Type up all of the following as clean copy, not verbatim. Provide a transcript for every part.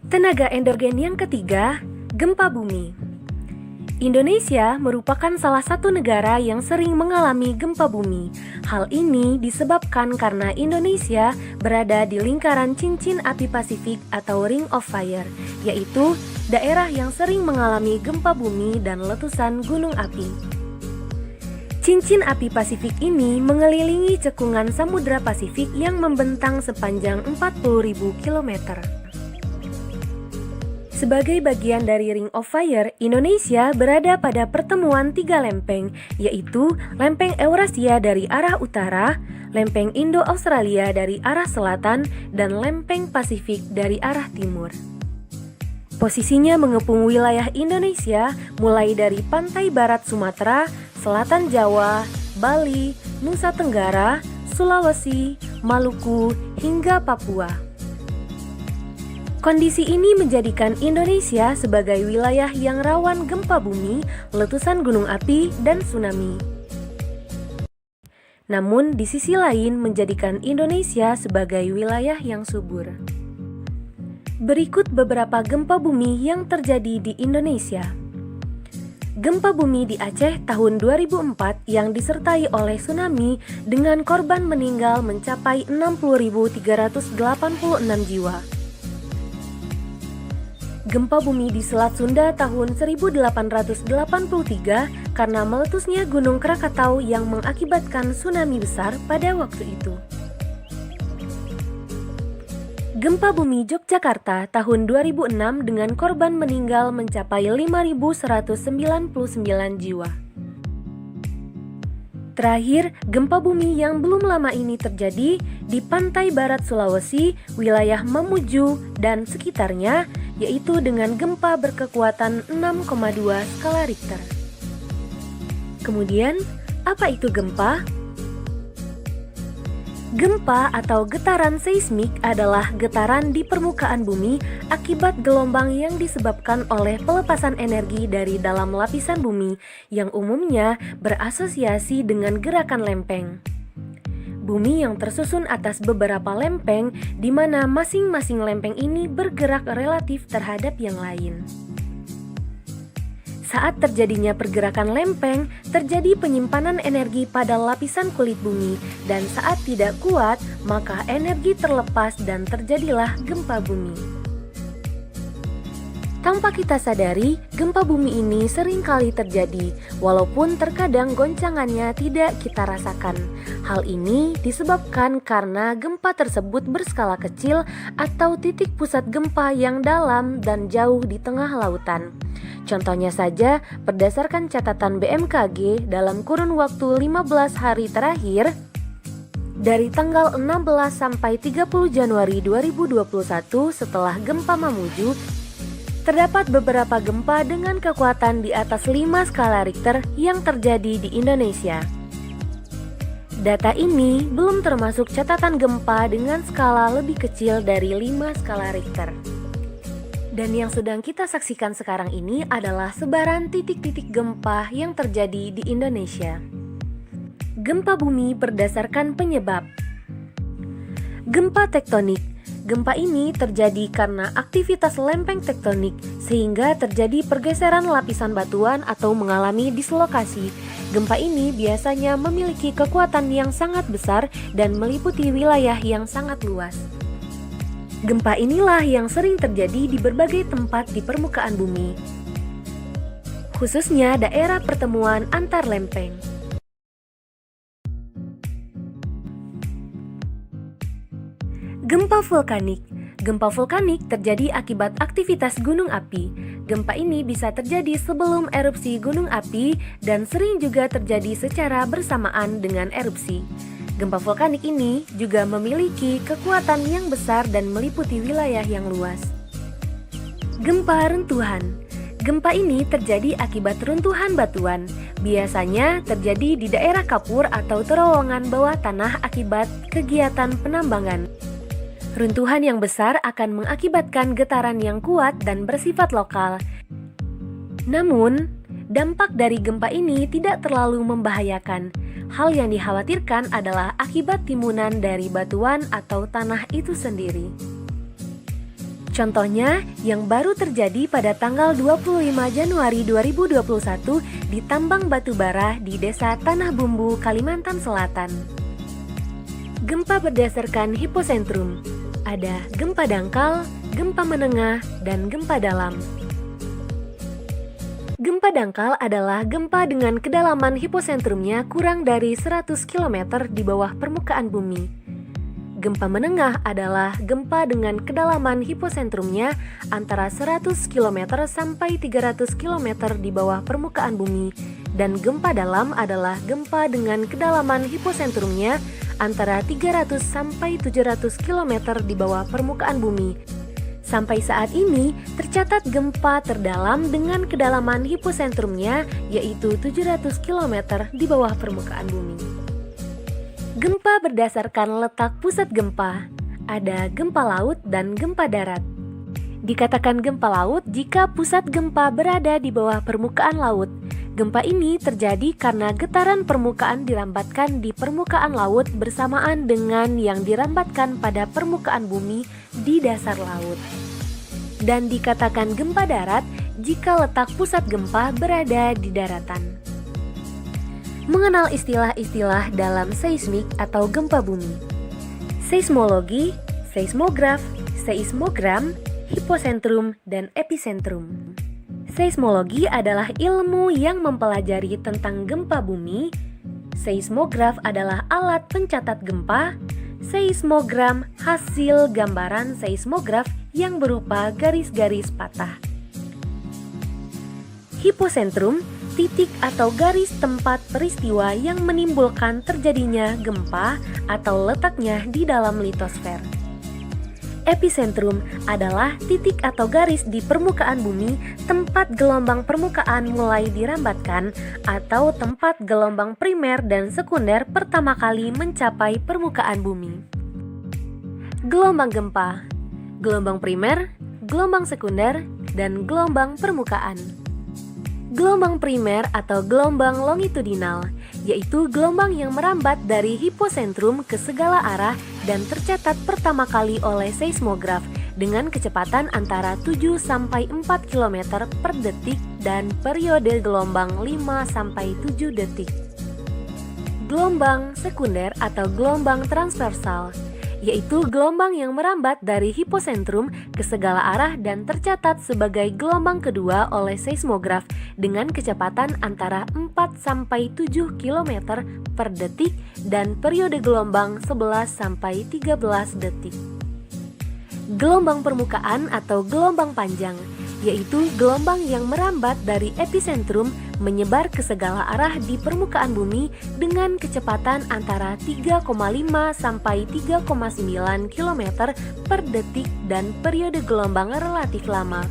Tenaga endogen yang ketiga, gempa bumi. Indonesia merupakan salah satu negara yang sering mengalami gempa bumi. Hal ini disebabkan karena Indonesia berada di lingkaran cincin api Pasifik atau Ring of Fire, yaitu daerah yang sering mengalami gempa bumi dan letusan gunung api. Cincin api Pasifik ini mengelilingi cekungan Samudra Pasifik yang membentang sepanjang 40.000 km. Sebagai bagian dari Ring of Fire, Indonesia berada pada pertemuan tiga lempeng, yaitu lempeng Eurasia dari arah utara, lempeng Indo-Australia dari arah selatan, dan lempeng Pasifik dari arah timur. Posisinya mengepung wilayah Indonesia mulai dari pantai barat Sumatera, selatan Jawa, Bali, Nusa Tenggara, Sulawesi, Maluku, hingga Papua. Kondisi ini menjadikan Indonesia sebagai wilayah yang rawan gempa bumi, letusan gunung api, dan tsunami. Namun, di sisi lain menjadikan Indonesia sebagai wilayah yang subur. Berikut beberapa gempa bumi yang terjadi di Indonesia. Gempa bumi di Aceh tahun 2004 yang disertai oleh tsunami dengan korban meninggal mencapai 60.386 jiwa. Gempa bumi di Selat Sunda tahun 1883 karena meletusnya Gunung Krakatau yang mengakibatkan tsunami besar pada waktu itu. Gempa bumi Yogyakarta tahun 2006 dengan korban meninggal mencapai 5.199 jiwa. Terakhir, gempa bumi yang belum lama ini terjadi di pantai barat Sulawesi, wilayah Mamuju dan sekitarnya, yaitu dengan gempa berkekuatan 6,2 skala Richter. Kemudian, apa itu gempa? Gempa atau getaran seismik adalah getaran di permukaan bumi akibat gelombang yang disebabkan oleh pelepasan energi dari dalam lapisan bumi yang umumnya berasosiasi dengan gerakan lempeng. Bumi yang tersusun atas beberapa lempeng di mana masing-masing lempeng ini bergerak relatif terhadap yang lain. Saat terjadinya pergerakan lempeng, terjadi penyimpanan energi pada lapisan kulit bumi, dan saat tidak kuat, maka energi terlepas dan terjadilah gempa bumi. Tanpa kita sadari, gempa bumi ini sering kali terjadi, walaupun terkadang goncangannya tidak kita rasakan. Hal ini disebabkan karena gempa tersebut berskala kecil atau titik pusat gempa yang dalam dan jauh di tengah lautan. Contohnya saja, berdasarkan catatan BMKG dalam kurun waktu 15 hari terakhir, dari tanggal 16 sampai 30 Januari 2021 setelah gempa Mamuju, terdapat beberapa gempa dengan kekuatan di atas 5 skala Richter yang terjadi di Indonesia. Data ini belum termasuk catatan gempa dengan skala lebih kecil dari 5 skala Richter. Dan yang sedang kita saksikan sekarang ini adalah sebaran titik-titik gempa yang terjadi di Indonesia. Gempa bumi berdasarkan penyebab. Gempa tektonik. Gempa ini terjadi karena aktivitas lempeng tektonik sehingga terjadi pergeseran lapisan batuan atau mengalami dislokasi. Gempa ini biasanya memiliki kekuatan yang sangat besar dan meliputi wilayah yang sangat luas. Gempa inilah yang sering terjadi di berbagai tempat di permukaan bumi, khususnya daerah pertemuan antar lempeng. Gempa vulkanik. Gempa vulkanik terjadi akibat aktivitas gunung api. Gempa ini bisa terjadi sebelum erupsi gunung api dan sering juga terjadi secara bersamaan dengan erupsi. Gempa vulkanik ini juga memiliki kekuatan yang besar dan meliputi wilayah yang luas. Gempa rentuhan. Gempa ini terjadi akibat runtuhan batuan. Biasanya terjadi di daerah kapur atau terowongan bawah tanah akibat kegiatan penambangan. Runtuhan yang besar akan mengakibatkan getaran yang kuat dan bersifat lokal. Namun, dampak dari gempa ini tidak terlalu membahayakan. Hal yang dikhawatirkan adalah akibat timunan dari batuan atau tanah itu sendiri. Contohnya yang baru terjadi pada tanggal 25 Januari 2021 di tambang batubara di Desa Tanah Bumbu, Kalimantan Selatan. Gempa berdasarkan hiposentrum. Ada gempa dangkal, gempa menengah, dan gempa dalam. Gempa dangkal adalah gempa dengan kedalaman hiposentrumnya kurang dari 100 km di bawah permukaan bumi. Gempa menengah adalah gempa dengan kedalaman hiposentrumnya antara 100 km sampai 300 km di bawah permukaan bumi, dan gempa dalam adalah gempa dengan kedalaman hiposentrumnya antara 300 sampai 700 km di bawah permukaan bumi. Sampai saat ini tercatat gempa terdalam dengan kedalaman hiposentrumnya yaitu 700 km di bawah permukaan bumi. Gempa berdasarkan letak pusat gempa. Ada gempa laut dan gempa darat. Dikatakan gempa laut jika pusat gempa berada di bawah permukaan laut. Gempa ini terjadi karena getaran permukaan dirambatkan di permukaan laut bersamaan dengan yang dirambatkan pada permukaan bumi di dasar laut. Dan dikatakan gempa darat jika letak pusat gempa berada di daratan. Mengenal istilah-istilah dalam seismik atau gempa bumi. Seismologi, seismograf, seismogram, hiposentrum, dan epicentrum. Seismologi adalah ilmu yang mempelajari tentang gempa bumi. Seismograf adalah alat pencatat gempa. Seismogram hasil gambaran seismograf yang berupa garis-garis patah. Hiposentrum titik atau garis tempat peristiwa yang menimbulkan terjadinya gempa atau letaknya di dalam litosfer. Epicentrum adalah titik atau garis di permukaan bumi tempat gelombang permukaan mulai dirambatkan atau tempat gelombang primer dan sekunder pertama kali mencapai permukaan bumi. Gelombang gempa, gelombang primer, gelombang sekunder, dan gelombang permukaan. Gelombang primer atau gelombang longitudinal, yaitu gelombang yang merambat dari hiposentrum ke segala arah dan tercatat pertama kali oleh seismograf dengan kecepatan antara 7 sampai 4 km per detik dan periode gelombang 5 sampai 7 detik. Gelombang sekunder atau gelombang transversal, yaitu gelombang yang merambat dari hiposentrum ke segala arah dan tercatat sebagai gelombang kedua oleh seismograf dengan kecepatan antara 4 sampai 7 km per detik dan periode gelombang 11 sampai 13 detik. Gelombang permukaan atau gelombang panjang, yaitu gelombang yang merambat dari epicentrum menyebar ke segala arah di permukaan bumi dengan kecepatan antara 3,5 sampai 3,9 km per detik dan periode gelombang relatif lama.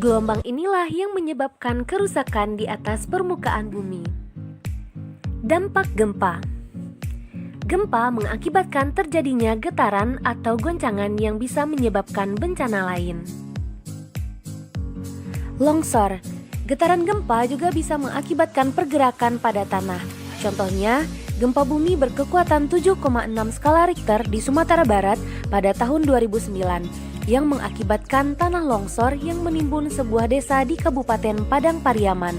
Gelombang inilah yang menyebabkan kerusakan di atas permukaan bumi. Dampak gempa. Gempa mengakibatkan terjadinya getaran atau goncangan yang bisa menyebabkan bencana lain. Longsor. Getaran gempa juga bisa mengakibatkan pergerakan pada tanah. Contohnya, gempa bumi berkekuatan 7,6 skala Richter di Sumatera Barat pada tahun 2009 yang mengakibatkan tanah longsor yang menimbun sebuah desa di Kabupaten Padang Pariaman.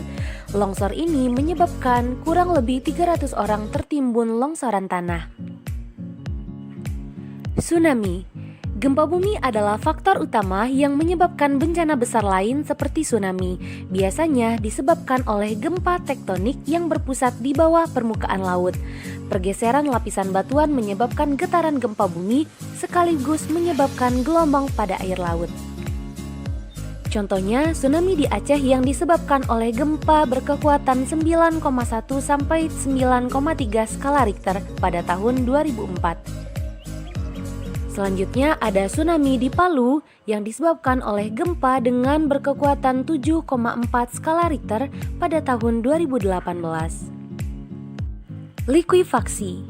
Longsor ini menyebabkan kurang lebih 300 orang tertimbun longsoran tanah. Tsunami. Gempa bumi adalah faktor utama yang menyebabkan bencana besar lain seperti tsunami. Biasanya disebabkan oleh gempa tektonik yang berpusat di bawah permukaan laut. Pergeseran lapisan batuan menyebabkan getaran gempa bumi sekaligus menyebabkan gelombang pada air laut. Contohnya, tsunami di Aceh yang disebabkan oleh gempa berkekuatan 9,1 sampai 9,3 skala Richter pada tahun 2004. Selanjutnya ada tsunami di Palu yang disebabkan oleh gempa dengan berkekuatan 7,4 skala Richter pada tahun 2018. Likuifaksi.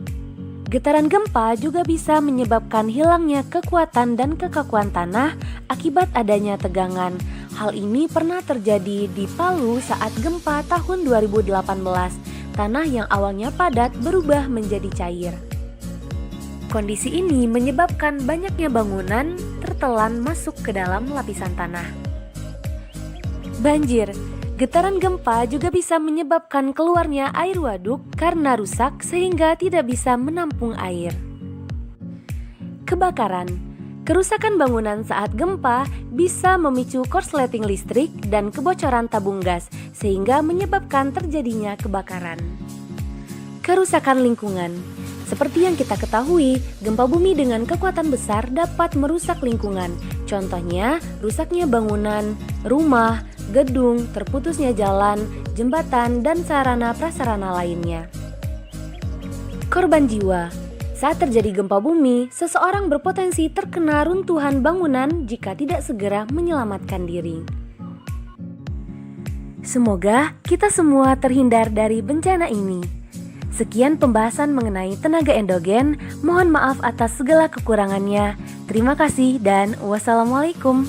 Getaran gempa juga bisa menyebabkan hilangnya kekuatan dan kekakuan tanah akibat adanya tegangan. Hal ini pernah terjadi di Palu saat gempa tahun 2018. Tanah yang awalnya padat berubah menjadi cair. Kondisi ini menyebabkan banyaknya bangunan tertelan masuk ke dalam lapisan tanah. Banjir. Getaran gempa juga bisa menyebabkan keluarnya air waduk karena rusak sehingga tidak bisa menampung air. Kebakaran. Kerusakan bangunan saat gempa bisa memicu korsleting listrik dan kebocoran tabung gas sehingga menyebabkan terjadinya kebakaran. Kerusakan lingkungan. Seperti yang kita ketahui, gempa bumi dengan kekuatan besar dapat merusak lingkungan. Contohnya, rusaknya bangunan, rumah, gedung, terputusnya jalan, jembatan, dan sarana prasarana lainnya. Korban jiwa. Saat terjadi gempa bumi, seseorang berpotensi terkena runtuhan bangunan jika tidak segera menyelamatkan diri. Semoga kita semua terhindar dari bencana ini. Sekian pembahasan mengenai tenaga endogen. Mohon maaf atas segala kekurangannya. Terima kasih dan wassalamualaikum.